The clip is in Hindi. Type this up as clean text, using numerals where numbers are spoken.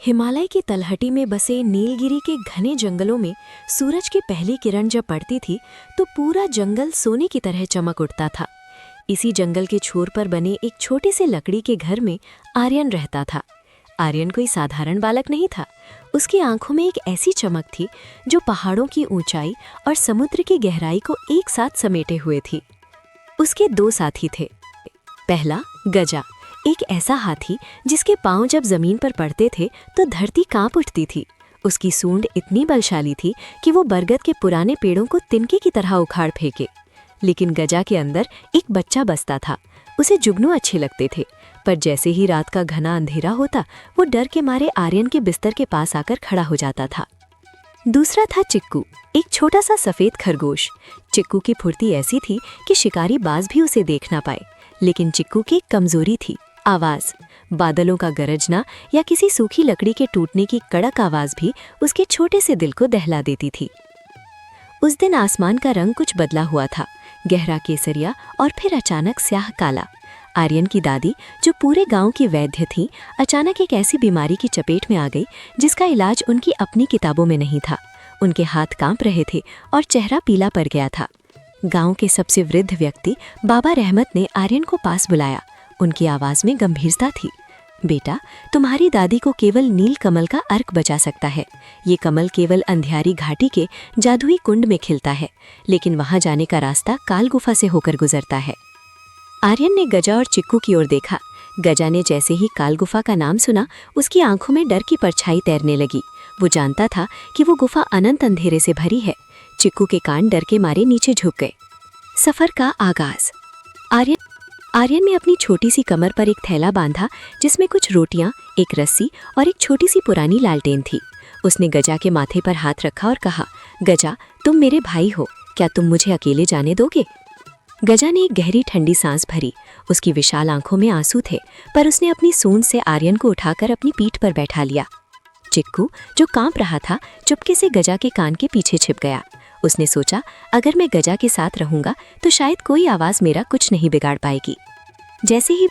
हिमालय की तलहटी में बसे नीलगिरी के घने जंगलों में सूरज की पहली किरण जब पड़ती थी तो पूरा जंगल सोने की तरह चमक उठता था। इसी जंगल के छोर पर बने एक छोटे से लकड़ी के घर में आर्यन रहता था। आर्यन कोई साधारण बालक नहीं था। उसकी आंखों में एक ऐसी चमक थी जो पहाड़ों की ऊंचाई और समुद्र की गहराई को एक साथ समेटे हुए थी। उसके दो साथी थे। पहला गजा, एक ऐसा हाथी जिसके पांव जब जमीन पर पड़ते थे तो धरती कांप उठती थी। उसकी सूंड इतनी बलशाली थी कि वो बरगद के पुराने पेड़ों को तिनके की तरह उखाड़ फेंके। लेकिन गजा के अंदर एक बच्चा बसता था। उसे जुगनू अच्छे लगते थे, पर जैसे ही रात का घना अंधेरा होता वो डर के मारे आर्यन के बिस्तर के पास आकर खड़ा हो जाता था। दूसरा था चिक्कू, एक छोटा सा सफेद खरगोश। चिक्कू की फुर्ती ऐसी थी कि शिकारी बाज भी उसे देख ना पाए। लेकिन चिक्कू की एक कमजोरी थी, आवाज। बादलों का गरजना या किसी सूखी लकड़ी के टूटने की कड़क आवाज भी उसके छोटे से दिल को दहला देती थी। उस दिन आसमान का रंग कुछ बदला हुआ था, गहरा केसरिया और फिर अचानक स्याह काला। आर्यन की दादी, जो पूरे गांव की वैद्य थी, अचानक एक ऐसी बीमारी की चपेट में आ गई जिसका इलाज उनकी अपनी किताबों में नहीं था। उनके हाथ कांप रहे थे और चेहरा पीला पड़ गया था। गांव के सबसे वृद्ध व्यक्ति बाबा रहमत ने आर्यन को पास बुलाया। उनकी आवाज में गंभीरता थी। बेटा, तुम्हारी दादी को केवल नील कमल का अर्क बचा सकता है। ये कमल केवल अंधियारी घाटी के जादुई कुंड में खिलता है, लेकिन वहां जाने का रास्ता काल गुफा से होकर गुजरता है। आर्यन ने गजा और चिक्कू की ओर देखा। गजा ने जैसे ही काल गुफा का नाम सुना, उसकी आंखों में डर की परछाई तैरने लगी। वो जानता था कि वो गुफा अनंत अंधेरे से भरी है। चिक्कू के कान डर के मारे नीचे झुक गए। सफर का आगाज। आर्यन ने अपनी छोटी सी कमर पर एक थैला बांधा जिसमें कुछ रोटियां, एक रस्सी और एक छोटी सी पुरानी लालटेन थी। उसने गजा के माथे पर हाथ रखा और कहा, गजा, तुम मेरे भाई हो, क्या तुम मुझे अकेले जाने दोगे? गजा ने एक गहरी ठंडी सांस भरी। उसकी विशाल आंखों में आंसू थे, पर उसने अपनी सूंड से आर्यन को उठाकर अपनी पीठ पर बैठा लिया। चिक्कू, जो कांप रहा था, चुपके से गजा के कान के पीछे छिप गया। उसने सोचा, अगर मैं गजा के साथ रहूंगा तो शायद कोई आवाज मेरा कुछ नहीं बिगाड़ पाएगी। जैसे ही